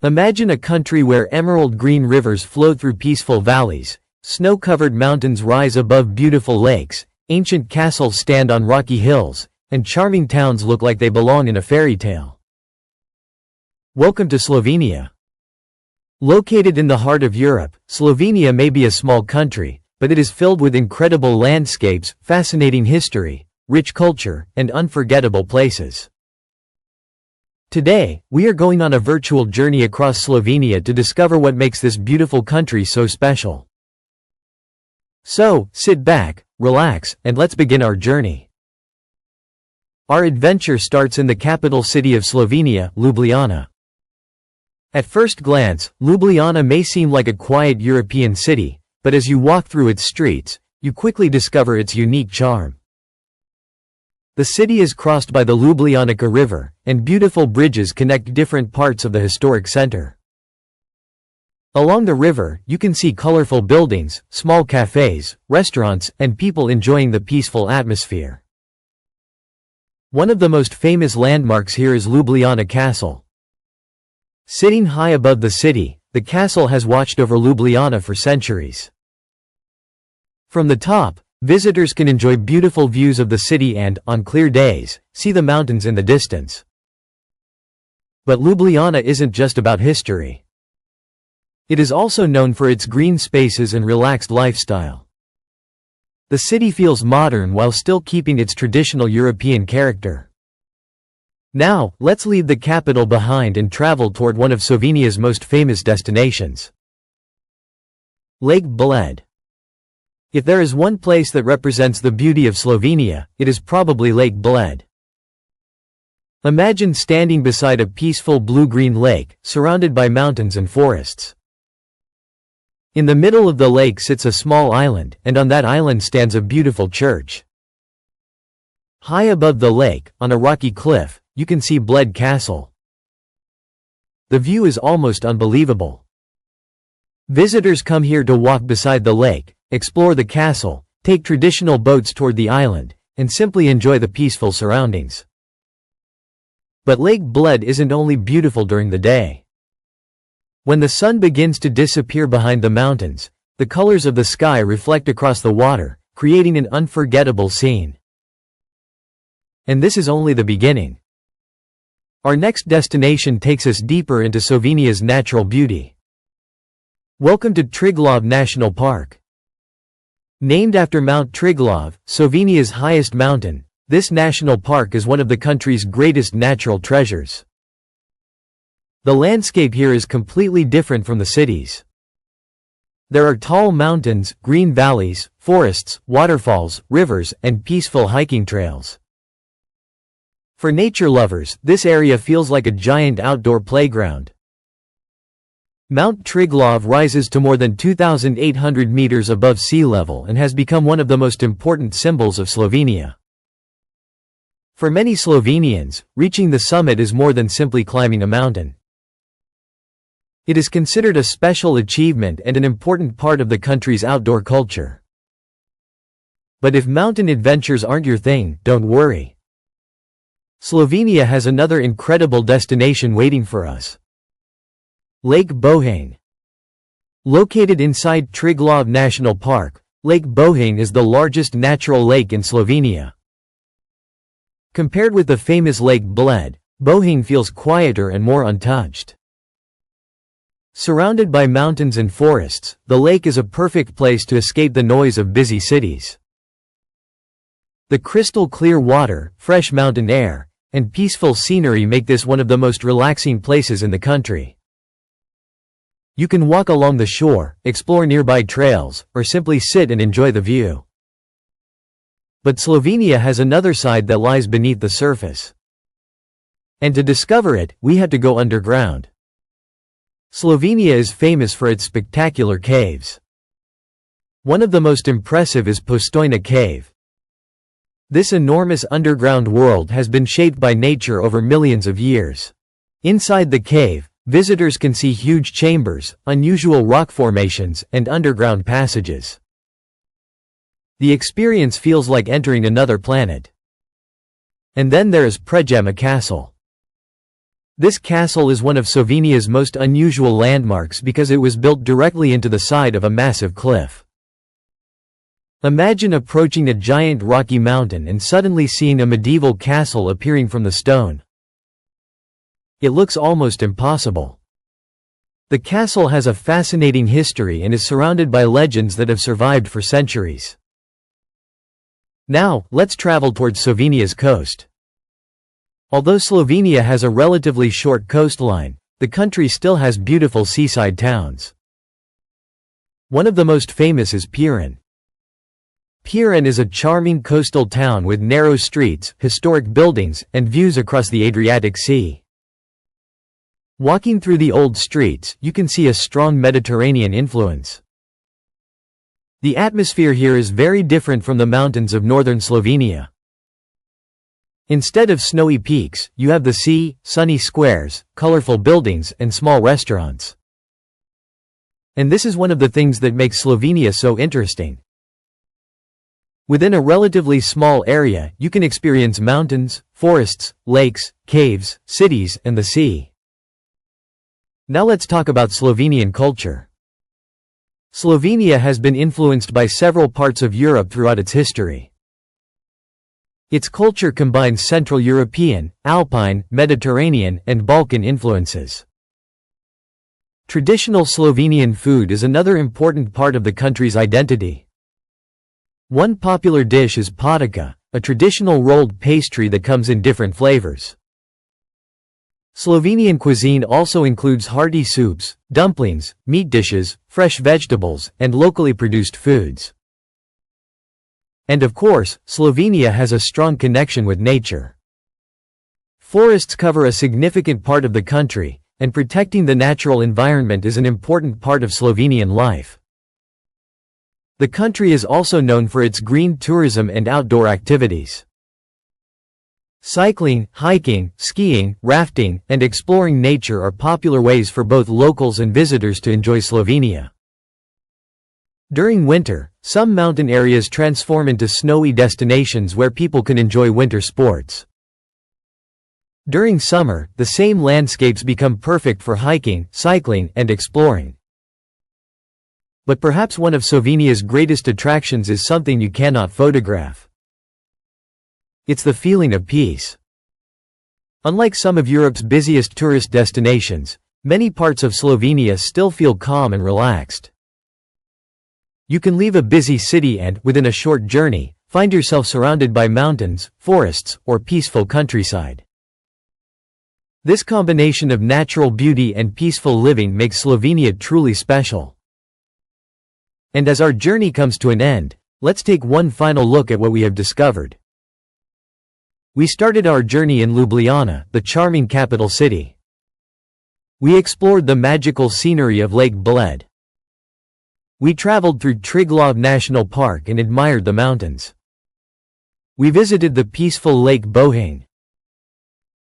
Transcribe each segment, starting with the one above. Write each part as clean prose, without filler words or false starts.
Imagine a country where emerald green rivers flow through peaceful valleys, snow-covered mountains rise above beautiful lakes, ancient castles stand on rocky hills, and charming towns look like they belong in a fairy tale. Welcome to Slovenia. Located in the heart of Europe, Slovenia may be a small country, but it is filled with incredible landscapes, fascinating history, rich culture, and unforgettable places. Today, we are going on a virtual journey across Slovenia to discover what makes this beautiful country so special. So, sit back, relax, and let's begin our journey. Our adventure starts in the capital city of Slovenia, Ljubljana. At first glance, Ljubljana may seem like a quiet European city, but as you walk through its streets, you quickly discover its unique charm. The city is crossed by the Ljubljana River, and beautiful bridges connect different parts of the historic center. Along the river, you can see colorful buildings, small cafes, restaurants, and people enjoying the peaceful atmosphere. One of the most famous landmarks here is Ljubljana Castle. Sitting high above the city, the castle has watched over Ljubljana for centuries. From the top, visitors can enjoy beautiful views of the city and, on clear days, see the mountains in the distance. But Ljubljana isn't just about history. It is also known for its green spaces and relaxed lifestyle. The city feels modern while still keeping its traditional European character. Now, let's leave the capital behind and travel toward one of Slovenia's most famous destinations. Lake Bled. If there is one place that represents the beauty of Slovenia, it is probably Lake Bled. Imagine standing beside a peaceful blue-green lake, surrounded by mountains and forests. In the middle of the lake sits a small island, and on that island stands a beautiful church. High above the lake, on a rocky cliff, you can see Bled Castle. The view is almost unbelievable. Visitors come here to walk beside the lake, explore the castle, take traditional boats toward the island, and simply enjoy the peaceful surroundings. But Lake Bled isn't only beautiful during the day. When the sun begins to disappear behind the mountains, the colors of the sky reflect across the water, creating an unforgettable scene. And this is only the beginning. Our next destination takes us deeper into Slovenia's natural beauty. Welcome to Triglav National Park. Named after Mount Triglav, Slovenia's highest mountain, this national park is one of the country's greatest natural treasures. The landscape here is completely different from the cities. There are tall mountains, green valleys, forests, waterfalls, rivers, and peaceful hiking trails. For nature lovers, this area feels like a giant outdoor playground. Mount Triglav rises to more than 2,800 meters above sea level and has become one of the most important symbols of Slovenia. For many Slovenians, reaching the summit is more than simply climbing a mountain. It is considered a special achievement and an important part of the country's outdoor culture. But if mountain adventures aren't your thing, don't worry. Slovenia has another incredible destination waiting for us. Lake Bohinj. Located inside Triglav National Park, Lake Bohinj is the largest natural lake in Slovenia. Compared with the famous Lake Bled, Bohinj feels quieter and more untouched. Surrounded by mountains and forests, the lake is a perfect place to escape the noise of busy cities. The crystal-clear water, fresh mountain air, and peaceful scenery make this one of the most relaxing places in the country. You can walk along the shore, explore nearby trails, or simply sit and enjoy the view. But Slovenia has another side that lies beneath the surface. And to discover it, we had to go underground. Slovenia is famous for its spectacular caves. One of the most impressive is Postojna Cave. This enormous underground world has been shaped by nature over millions of years. Inside the cave, visitors can see huge chambers, unusual rock formations, and underground passages. The experience feels like entering another planet. And then there is Predjema Castle. This castle is one of Slovenia's most unusual landmarks because it was built directly into the side of a massive cliff. Imagine approaching a giant rocky mountain and suddenly seeing a medieval castle appearing from the stone. It looks almost impossible. The castle has a fascinating history and is surrounded by legends that have survived for centuries. Now, let's travel towards Slovenia's coast. Although Slovenia has a relatively short coastline, the country still has beautiful seaside towns. One of the most famous is Piran. Piran is a charming coastal town with narrow streets, historic buildings, and views across the Adriatic Sea. Walking through the old streets, you can see a strong Mediterranean influence. The atmosphere here is very different from the mountains of northern Slovenia. Instead of snowy peaks, you have the sea, sunny squares, colorful buildings, and small restaurants. And this is one of the things that makes Slovenia so interesting. Within a relatively small area, you can experience mountains, forests, lakes, caves, cities, and the sea. Now let's talk about Slovenian culture. Slovenia has been influenced by several parts of Europe throughout its history. Its culture combines Central European, Alpine, Mediterranean, and Balkan influences. Traditional Slovenian food is another important part of the country's identity. One popular dish is patika, a traditional rolled pastry that comes in different flavors. Slovenian cuisine also includes hearty soups, dumplings, meat dishes, fresh vegetables, and locally produced foods. And of course, Slovenia has a strong connection with nature. Forests cover a significant part of the country, and protecting the natural environment is an important part of Slovenian life. The country is also known for its green tourism and outdoor activities. Cycling, hiking, skiing, rafting, and exploring nature are popular ways for both locals and visitors to enjoy Slovenia. During winter, some mountain areas transform into snowy destinations where people can enjoy winter sports. During summer, the same landscapes become perfect for hiking, cycling, and exploring. But perhaps one of Slovenia's greatest attractions is something you cannot photograph. It's the feeling of peace. Unlike some of Europe's busiest tourist destinations, many parts of Slovenia still feel calm and relaxed. You can leave a busy city and, within a short journey, find yourself surrounded by mountains, forests, or peaceful countryside. This combination of natural beauty and peaceful living makes Slovenia truly special. And as our journey comes to an end, let's take one final look at what we have discovered. We started our journey in Ljubljana, the charming capital city. We explored the magical scenery of Lake Bled. We traveled through Triglav National Park and admired the mountains. We visited the peaceful Lake Bohinj.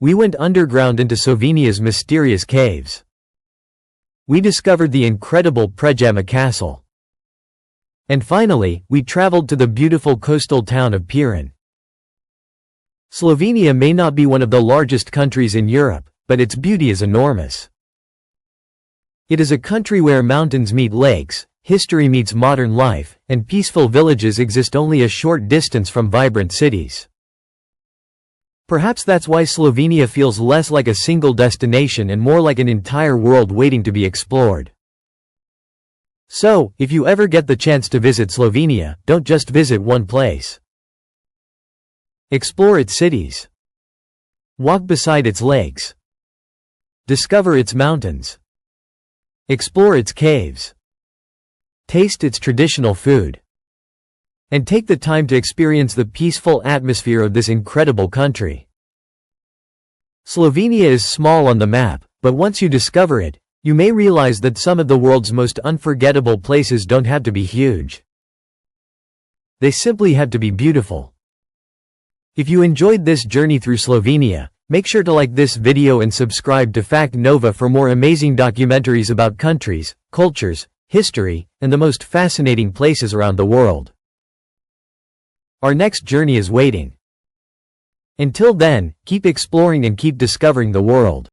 We went underground into Slovenia's mysterious caves. We discovered the incredible Predjama Castle. And finally, we traveled to the beautiful coastal town of Piran. Slovenia may not be one of the largest countries in Europe, but its beauty is enormous. It is a country where mountains meet lakes, history meets modern life, and peaceful villages exist only a short distance from vibrant cities. Perhaps that's why Slovenia feels less like a single destination and more like an entire world waiting to be explored. So, if you ever get the chance to visit Slovenia, don't just visit one place. Explore its cities. Walk beside its lakes. Discover its mountains. Explore its caves. Taste its traditional food. And take the time to experience the peaceful atmosphere of this incredible country. Slovenia is small on the map, but once you discover it, you may realize that some of the world's most unforgettable places don't have to be huge. They simply have to be beautiful. If you enjoyed this journey through Slovenia, make sure to like this video and subscribe to Fact Nova for more amazing documentaries about countries, cultures, history, and the most fascinating places around the world. Our next journey is waiting. Until then, keep exploring and keep discovering the world.